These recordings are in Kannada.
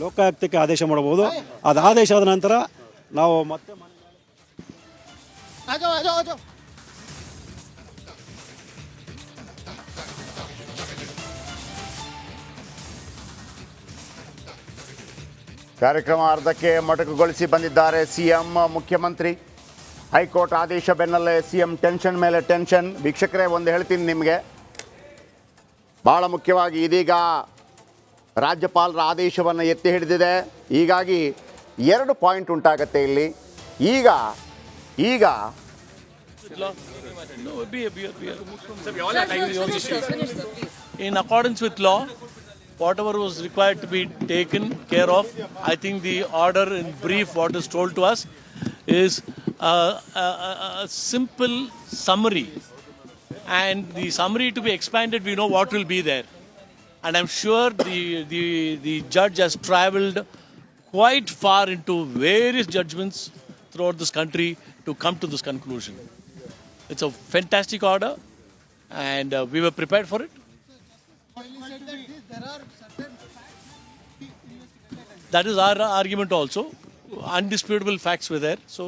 ಲೋಕಾಯುಕ್ತಕ್ಕೆ ಆದೇಶ ಮಾಡಬಹುದು. ಅದು ಆದೇಶ ಆದ ನಂತರ ನಾವು ಮತ್ತೆ ಕಾರ್ಯಕ್ರಮ ಅರ್ಧಕ್ಕೆ ಮೊಟಕುಗೊಳಿಸಿ ಬಂದಿದ್ದಾರೆ ಸಿಎಂ. ಮುಖ್ಯಮಂತ್ರಿ ಹೈಕೋರ್ಟ್ ಆದೇಶ ಬೆನ್ನಲ್ಲೇ ಸಿಎಂ ಟೆನ್ಷನ್ ಮೇಲೆ ಟೆನ್ಷನ್. ವೀಕ್ಷಕರೇ, ಒಂದು ಹೇಳ್ತೀನಿ ನಿಮಗೆ, ಭಾಳ ಮುಖ್ಯವಾಗಿ ಇದೀಗ ರಾಜ್ಯಪಾಲರ ಆದೇಶವನ್ನು ಎತ್ತಿ ಹಿಡಿದಿದೆ. ಹೀಗಾಗಿ 2 ಪಾಯಿಂಟ್ ಉಂಟಾಗತ್ತೆ ಇಲ್ಲಿ. ಈಗ in accordance with law, whatever was required to be taken care of, I think the order in brief, what is told to us, is a simple summary. And the summary to be expanded, we know what will be there. And I'm sure the judge has travelled quite far into various judgments throughout this country to come to this conclusion. It's a fantastic order, and we were prepared for it. That is our argument also. Undisputable facts were there. So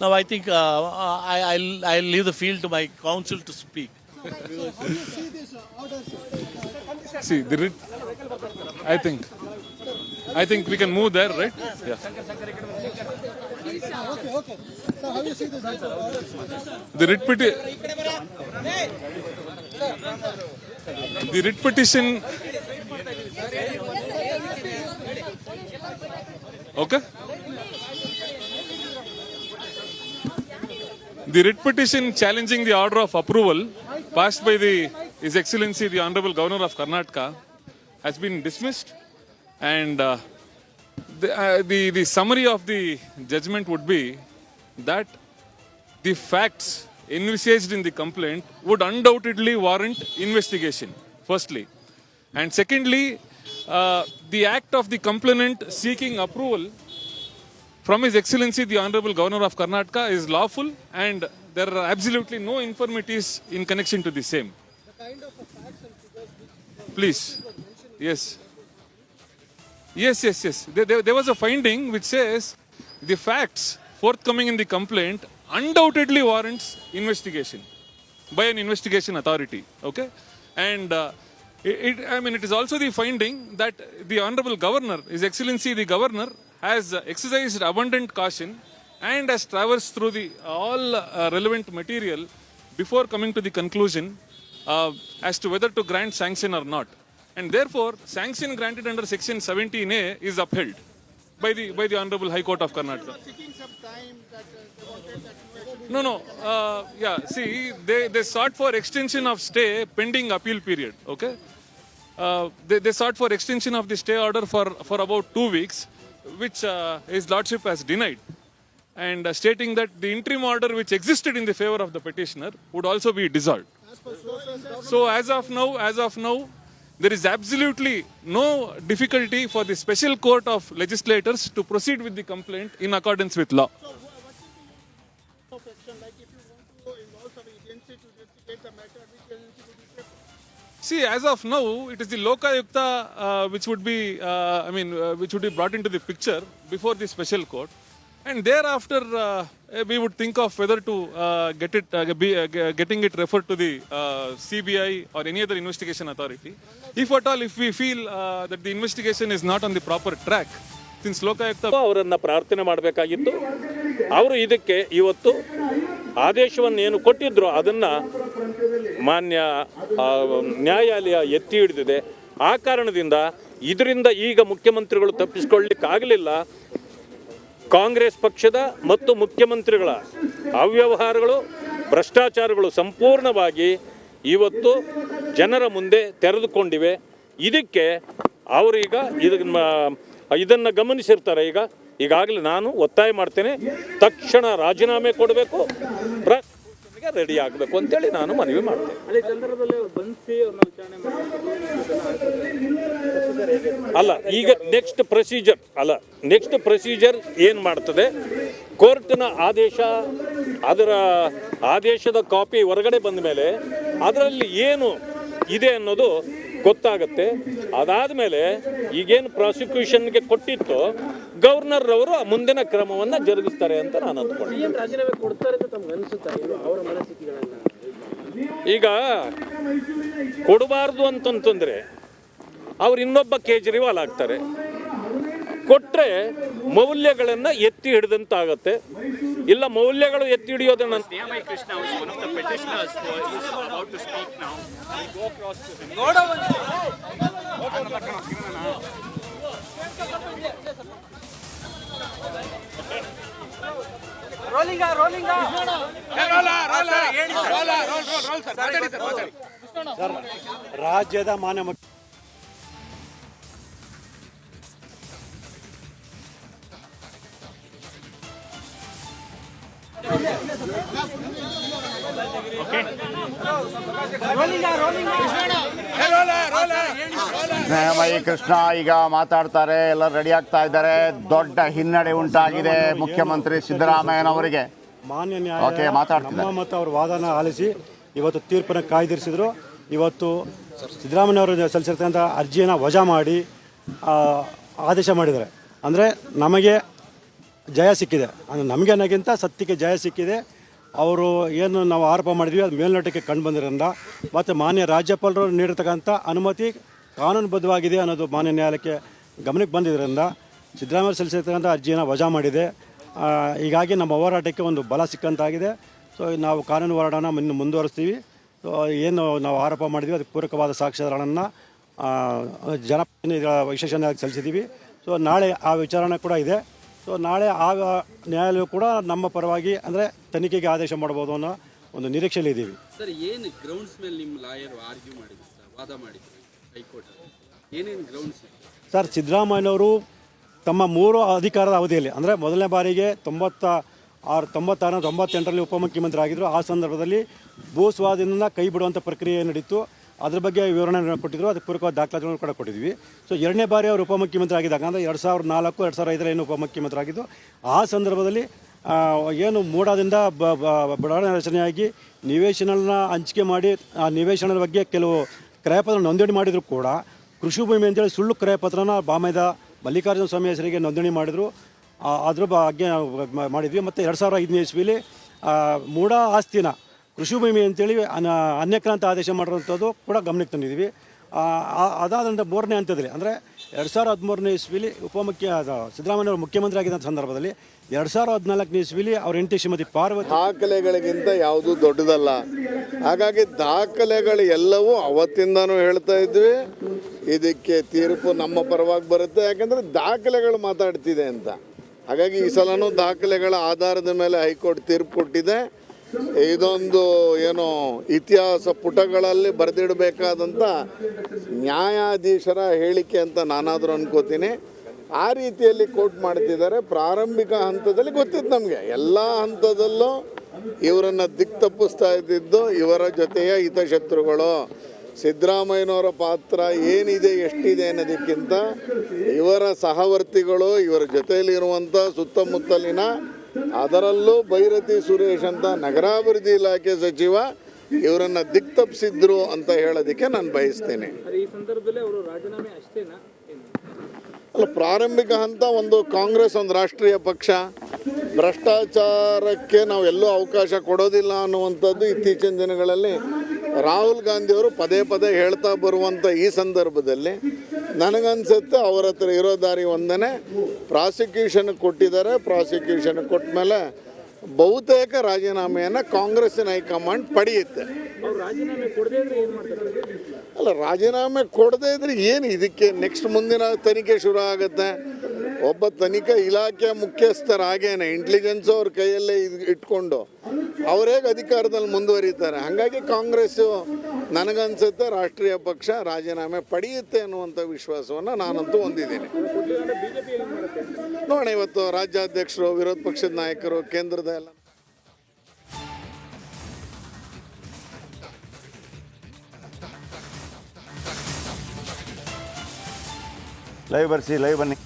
now I think I'll leave the field to my counsel to speak. How do you see this order, sir? See, I think we can move there, right? Yeah. Okay. So how do you see this order, sir? The writ petition. Okay. The writ petition challenging the order of approval passed by His Excellency the Honorable Governor of Karnataka has been dismissed, and the summary of the judgment would be that the facts envisaged in the complaint would undoubtedly warrant investigation, firstly. And secondly, the act of the complainant seeking approval from His Excellency the Honorable Governor of Karnataka is lawful, and there are absolutely no infirmities in connection to the same. The kind of facts and figures Please. Yes. There was a finding which says the facts forthcoming in the complaint undoubtedly warrants investigation by an investigation authority. Okay, and it is also the finding that the Honorable Governor, His Excellency the Governor, has exercised abundant caution and has traversed through all relevant material before coming to the conclusion as to whether to grant sanction or not. And therefore, sanction granted under Section 17A is upheld by the Honorable High Court of Karnataka. No. See, they sought for extension of stay pending appeal period. Okay. They sought for extension of the stay order for about 2 weeks, which His Lordship has denied, and stating that the interim order which existed in the favor of the petitioner would also be dissolved. So as of now, there is absolutely no difficulty for the special court of legislators to proceed with the complaint in accordance with law. So what is the like if you want to involve some agency to investigate the matter, which agency would you prefer? See, as of now, it is the Lokayukta which would be brought into the picture before the special court, and thereafter we would think of whether to getting it referred to the CBI or any other investigation authority. If at all, if we feel that the investigation is not on the proper track, since Lokayukta ಅವರನ್ನು ಪ್ರಾರ್ಥನೆ ಮಾಡಬೇಕಾಗಿತ್ತು. ಅವರು ಇದಕ್ಕೆ ಇವತ್ತು ಆದೇಶವನ್ನು ಏನು ಕೊಟ್ಟಿದ್ರು ಅದನ್ನು ಮಾನ್ಯ ನ್ಯಾಯಾಲಯ ಎತ್ತಿ ಹಿಡಿದಿದೆ. ಆ ಕಾರಣದಿಂದ ಇದರಿಂದ ಈಗ ಮುಖ್ಯಮಂತ್ರಿಗಳು ತಪ್ಪಿಸಿಕೊಳ್ಳಲಿಕ್ಕಾಗಲಿಲ್ಲ. ಕಾಂಗ್ರೆಸ್ ಪಕ್ಷದ ಮತ್ತು ಮುಖ್ಯಮಂತ್ರಿಗಳ ಅವ್ಯವಹಾರಗಳು, ಭ್ರಷ್ಟಾಚಾರಗಳು ಸಂಪೂರ್ಣವಾಗಿ ಇವತ್ತು ಜನರ ಮುಂದೆ ತೆರೆದುಕೊಂಡಿವೆ. ಇದಕ್ಕೆ ಅವರೀಗ ಇದನ್ನು ಗಮನಿಸಿರ್ತಾರೆ. ಈಗಾಗಲೇ ನಾನು ಒತ್ತಾಯ ಮಾಡ್ತೇನೆ, ತಕ್ಷಣ ರಾಜೀನಾಮೆ ಕೊಡಬೇಕು, ರೆಡಿ ಆಗಬೇಕು ಅಂತೇಳಿ ನಾನು ಮನವಿ ಮಾಡ್ತೇನೆ. ಅಲ್ಲ, ಈಗ ನೆಕ್ಸ್ಟ್ ಪ್ರೊಸೀಜರ್ ಏನು ಮಾಡ್ತದೆ, ಕೋರ್ಟ್ನ ಆದೇಶ, ಅದರ ಆದೇಶದ ಕಾಪಿ ಹೊರಗಡೆ ಬಂದ ಮೇಲೆ ಅದರಲ್ಲಿ ಏನು ಇದೆ ಅನ್ನೋದು ಗೊತ್ತಾಗುತ್ತೆ. ಅದಾದಮೇಲೆ ಈಗೇನು ಪ್ರಾಸಿಕ್ಯೂಷನ್ಗೆ ಕೊಟ್ಟಿತ್ತು ಗವರ್ನರ್ ಅವರು ಮುಂದಿನ ಕ್ರಮವನ್ನು ಜರುಗಿಸ್ತಾರೆ ಅಂತ ನಾನು ಅಂದ್ಕೊಂಡೆ. ಈಗ ಕೊಡಬಾರ್ದು ಅಂತಂತಂದ್ರೆ ಅವ್ರು ಇನ್ನೊಬ್ಬ ಕೇಜ್ರಿವಾಲ್ ಆಗ್ತಾರೆ. ಕೊಟ್ಟರೆ ಮೌಲ್ಯಗಳನ್ನು ಎತ್ತಿ ಹಿಡಿದಂತಾಗತ್ತೆ. ಇಲ್ಲ ಮೌಲ್ಯಗಳು ಎತ್ತಿ ಹಿಡಿಯೋದನ್ನ ರಾಜ್ಯದ ಮಾನ್ಯ ಮುಖ್ಯ ಸ್ನೇಹಮಯಿ ಕೃಷ್ಣ ಈಗ ಮಾತಾಡ್ತಾರೆ, ಎಲ್ಲ ರೆಡಿ ಆಗ್ತಾ ಇದ್ದಾರೆ. ದೊಡ್ಡ ಹಿನ್ನಡೆ ಉಂಟಾಗಿದೆ ಮುಖ್ಯಮಂತ್ರಿ ಸಿದ್ದರಾಮಯ್ಯನವರಿಗೆ. ಮಾನ್ಯ ಓಕೆ, ನ್ಯಾಯಾಲಯ ಮಾತಾಡ್ತಿದ್ದಾರೆ. ನಮ್ಮ ಮತ್ತು ಅವ್ರ ವಾದನ ಆಲಿಸಿ ಇವತ್ತು ತೀರ್ಪನ್ನು ಕಾಯ್ದಿರಿಸಿದ್ರು. ಇವತ್ತು ಸಿದ್ದರಾಮಯ್ಯವರು ಸಲ್ಲಿಸಿರ್ತಕ್ಕಂಥ ಅರ್ಜಿಯನ್ನು ವಜಾ ಮಾಡಿ ಆದೇಶ ಮಾಡಿದ್ದಾರೆ. ಅಂದರೆ ನಮಗೆ ಜಯ ಸಿಕ್ಕಿದೆ, ಅಂದರೆ ನಮಗೆ ಅನ್ನೋಕ್ಕಿಂತ ಸತ್ಯಕ್ಕೆ ಜಯ ಸಿಕ್ಕಿದೆ. ಅವರು ಏನು ನಾವು ಆರೋಪ ಮಾಡಿದ್ವಿ ಅದು ಮೇಲ್ನೋಟಕ್ಕೆ ಕಂಡು ಬಂದಿರೋದ್ರಿಂದ ಮತ್ತು ಮಾನ್ಯ ರಾಜ್ಯಪಾಲರು ನೀಡಿರ್ತಕ್ಕಂಥ ಅನುಮತಿ ಕಾನೂನುಬದ್ಧವಾಗಿದೆ ಅನ್ನೋದು ಮಾನ್ಯ ನ್ಯಾಯಾಲಯಕ್ಕೆ ಗಮನಕ್ಕೆ ಬಂದಿದ್ದರಿಂದ ಸಿದ್ದರಾಮಯ್ಯ ಸಲ್ಲಿಸಿರ್ತಕ್ಕಂಥ ಅರ್ಜಿಯನ್ನು ವಜಾ ಮಾಡಿದೆ. ಹೀಗಾಗಿ ನಮ್ಮ ಹೋರಾಟಕ್ಕೆ ಒಂದು ಬಲ ಸಿಕ್ಕಂತಾಗಿದೆ. ಸೊ ನಾವು ಕಾನೂನು ಹೋರಾಟನ ಮುಂದುವರಿಸ್ತೀವಿ. ಸೊ ಏನು ನಾವು ಆರೋಪ ಮಾಡಿದ್ವಿ ಅದಕ್ಕೆ ಪೂರಕವಾದ ಸಾಕ್ಷ್ಯಾಧಾರಗಳನ್ನು ಜನಪ್ರತಿನಿಧಿಗಳ ವಿಶೇಷ ನ್ಯಾಯಾಲಯಕ್ಕೆ ಸಲ್ಲಿಸಿದ್ದೀವಿ. ಸೊ ನಾಳೆ ಆ ವಿಚಾರಣೆ ಕೂಡ ಇದೆ. ಸೊ ನಾಳೆ ಆ ನ್ಯಾಯಾಲಯ ಕೂಡ ನಮ್ಮ ಪರವಾಗಿ ಅಂದರೆ ತನಿಖೆಗೆ ಆದೇಶ ಮಾಡ್ಬೋದು ಅನ್ನೋ ಒಂದು ನಿರೀಕ್ಷೆಯಲ್ಲಿ ಇದ್ದೀವಿ. ಸರ್, ಏನು ಗ್ರೌಂಡ್ಸ್ ಮೇಲೆ ನಿಮ್ಮ ಲಾಯರ್ ಆರ್ಗ್ಯೂ ಮಾಡಿದ್ರು ಸರ್, ವಾದ ಮಾಡಿದ್ರು ಹೈಕೋರ್ಟ್, ಏನೇನು ಗ್ರೌಂಡ್ಸ್? ಸರ್, ಸಿದ್ದರಾಮಯ್ಯನವರು ತಮ್ಮ 3 ಅಧಿಕಾರದ ಅವಧಿಯಲ್ಲಿ ಅಂದರೆ ಮೊದಲನೇ ಬಾರಿಗೆ 98ರಲ್ಲಿ ಉಪಮುಖ್ಯಮಂತ್ರಿ ಆಗಿದ್ದರು. ಆ ಸಂದರ್ಭದಲ್ಲಿ ಭೂ ಸ್ವಾಧೀನ ಕೈ ಬಿಡುವಂಥ ಪ್ರಕ್ರಿಯೆ ನಡೀತು. ಅದ್ರ ಬಗ್ಗೆ ವಿವರಣೆ ಕೊಟ್ಟಿದ್ದರು, ಅದಕ್ಕೆ ಪೂರಕವಾದ ದಾಖಲಾತಿಗಳನ್ನು ಕೂಡ ಕೊಟ್ಟಿದ್ವಿ. ಸೊ 2ನೇ ಬಾರಿ ಅವರು ಉಪಮುಖ್ಯಮಂತ್ರಿ ಆಗಿದ್ದಾಗ ಅಂದರೆ 2004, 2005 ಏನು ಉಪಮುಖ್ಯಮಂತ್ರಿ ಆಗಿದ್ದು, ಆ ಸಂದರ್ಭದಲ್ಲಿ ಏನು ಮೂಡಾದಿಂದ ಬಡಾವಣೆ ರಚನೆಯಾಗಿ ನಿವೇಶನ ಹಂಚಿಕೆ ಮಾಡಿ ಆ ನಿವೇಶನದ ಬಗ್ಗೆ ಕೆಲವು ಕ್ರಯಪತ್ರ ನೋಂದಣಿ ಮಾಡಿದರೂ ಕೂಡ ಕೃಷಿ ಭೂಮಿ ಅಂತೇಳಿ ಸುಳ್ಳು ಕ್ರಯಪತ್ರನ ಬಾಮೈದ ಮಲ್ಲಿಕಾರ್ಜುನ ಸ್ವಾಮಿ ಹೆಸರಿಗೆ ನೋಂದಣಿ ಮಾಡಿದರು. ಅದ್ರ ಬಗ್ಗೆ ಮಾಡಿದ್ವಿ. ಮತ್ತು 2005ನೇ ಇಸ್ವಿಲಿ ಮೂಡ ಆಸ್ತಿನ ಕೃಷಿ ಭೂಮಿ ಅಂತೇಳಿ ಅನ್ಯಕ್ರಾಂತ ಆದೇಶ ಮಾಡಿರೋಂಥದ್ದು ಕೂಡ ಗಮನಕ್ಕೆ ತಂದಿದ್ವಿ. ಅದಾದ ನಂತರ 3ನೇ ಹಂತದಲ್ಲಿ ಅಂದರೆ 2013ನೇ ಇಸ್ವಿಲಿ ಸಿದ್ದರಾಮಯ್ಯವರು ಮುಖ್ಯಮಂತ್ರಿ ಆಗಿದ್ದ ಸಂದರ್ಭದಲ್ಲಿ 2014ನೇ ಇಸ್ವಿಲಿ ಅವ್ರ ಹೆಂಡತಿ ಶ್ರೀಮತಿ ಪಾರ್ವತಿ ದಾಖಲೆಗಳಿಗಿಂತ ಯಾವುದು ದೊಡ್ಡದಲ್ಲ. ಹಾಗಾಗಿ ದಾಖಲೆಗಳು ಎಲ್ಲವೂ ಅವತ್ತಿಂದನೂ ಹೇಳ್ತಾ ಇದ್ವಿ, ಇದಕ್ಕೆ ತೀರ್ಪು ನಮ್ಮ ಪರವಾಗಿ ಬರುತ್ತೆ, ಯಾಕಂದರೆ ದಾಖಲೆಗಳು ಮಾತಾಡ್ತಿದೆ ಅಂತ. ಹಾಗಾಗಿ ಈ ಸಲನೂ ದಾಖಲೆಗಳ ಆಧಾರದ ಮೇಲೆ ಹೈಕೋರ್ಟ್ ತೀರ್ಪು ಕೊಟ್ಟಿದೆ. ಇದೊಂದು ಏನೋ ಇತಿಹಾಸ ಪುಟಗಳಲ್ಲಿ ಬರೆದಿಡಬೇಕಾದಂಥ ನ್ಯಾಯಾಧೀಶರ ಹೇಳಿಕೆ ಅಂತ ನಾನಾದರೂ ಅನ್ಕೋತೀನಿ. ಆ ರೀತಿಯಲ್ಲಿ ಕೋರ್ಟ್ ಮಾಡ್ತಿದ್ದಾರೆ. ಪ್ರಾರಂಭಿಕ ಹಂತದಲ್ಲಿ ಗೊತ್ತಿತ್ತು ನಮಗೆ, ಎಲ್ಲ ಹಂತದಲ್ಲೂ ಇವರನ್ನು ದಿಕ್ತಪ್ಪಿಸ್ತಾ ಇದ್ದಿದ್ದು ಇವರ ಜೊತೆಯ ಹಿತಶತ್ರುಗಳು. ಸಿದ್ದರಾಮಯ್ಯನವರ ಪಾತ್ರ ಏನಿದೆ ಎಷ್ಟಿದೆ ಅನ್ನೋದಕ್ಕಿಂತ ಇವರ ಸಹವರ್ತಿಗಳು, ಇವರ ಜೊತೆಯಲ್ಲಿರುವಂಥ ಸುತ್ತಮುತ್ತಲಿನ, ಅದರಲ್ಲೂ ಭೈರತಿ ಸುರೇಶ್ ಅಂತ ನಗರಾಭಿವೃದ್ಧಿ ಇಲಾಖೆ ಸಚಿವ ಇವರನ್ನು ದಿಕ್ತಪ್ಪಿಸಿದ್ರು ಅಂತ ಹೇಳೋದಕ್ಕೆ ನಾನು ಬಯಸ್ತೇನೆ. ಈ ಸಂದರ್ಭದಲ್ಲಿ ಅವರು ರಾಜೀನಾಮೆ ಅಷ್ಟೇನಾ? ಅಲ್ಲ, ಪ್ರಾರಂಭಿಕ ಹಂತ ಒಂದು ಕಾಂಗ್ರೆಸ್ ಒಂದು ರಾಷ್ಟ್ರೀಯ ಪಕ್ಷ, ಭ್ರಷ್ಟಾಚಾರಕ್ಕೆ ನಾವು ಎಲ್ಲೂ ಅವಕಾಶ ಕೊಡೋದಿಲ್ಲ ಅನ್ನುವಂಥದ್ದು ಇತ್ತೀಚಿನ ದಿನಗಳಲ್ಲಿ ರಾಹುಲ್ ಗಾಂಧಿಯವರು ಪದೇ ಪದೇ ಹೇಳ್ತಾ ಬರುವಂಥ ಈ ಸಂದರ್ಭದಲ್ಲಿ ನನಗನ್ಸುತ್ತೆ ಅವ್ರ ಹತ್ರ ಇರೋ ದಾರಿ ಒಂದೇ, ಪ್ರಾಸಿಕ್ಯೂಷನ್ ಕೊಟ್ಟಿದ್ದಾರೆ. ಪ್ರಾಸಿಕ್ಯೂಷನ್ ಕೊಟ್ಟ ಮೇಲೆ ಬಹುತೇಕ ರಾಜೀನಾಮೆಯನ್ನು ಕಾಂಗ್ರೆಸ್ಸಿನ ಹೈಕಮಾಂಡ್ ಪಡೆಯುತ್ತೆ. ಅಲ್ಲ, ರಾಜೀನಾಮೆ ಕೊಡದೇ ಇದ್ರೆ ಏನು ಇದಕ್ಕೆ ನೆಕ್ಸ್ಟ್ ಮುಂದಿನ ತನಿಖೆ ಶುರು ಆಗುತ್ತೆ. ಒಬ್ಬ ತನಿಖಾ ಇಲಾಖೆ ಮುಖ್ಯಸ್ಥರಾಗೇನೆ ಇಂಟೆಲಿಜೆನ್ಸ್ ಅವ್ರ ಕೈಯಲ್ಲೇ ಇಟ್ಕೊಂಡು ಅವರೇಗೆ ಅಧಿಕಾರದಲ್ಲಿ ಮುಂದುವರಿತಾರೆ. ಹಾಗಾಗಿ ಕಾಂಗ್ರೆಸ್ಸು ನನಗನ್ಸುತ್ತೆ ರಾಷ್ಟ್ರೀಯ ಪಕ್ಷ ರಾಜೀನಾಮೆ ಪಡೆಯುತ್ತೆ ಅನ್ನುವಂಥ ವಿಶ್ವಾಸವನ್ನು ನಾನಂತೂ ಹೊಂದಿದ್ದೀನಿ. ನೋಡೋಣ, ಇವತ್ತು ರಾಜ್ಯಾಧ್ಯಕ್ಷರು, ವಿರೋಧ ಪಕ್ಷದ ನಾಯಕರು, ಕೇಂದ್ರದ ಎಲ್ಲ ಲೈವ್ ಬನ್ನಿ.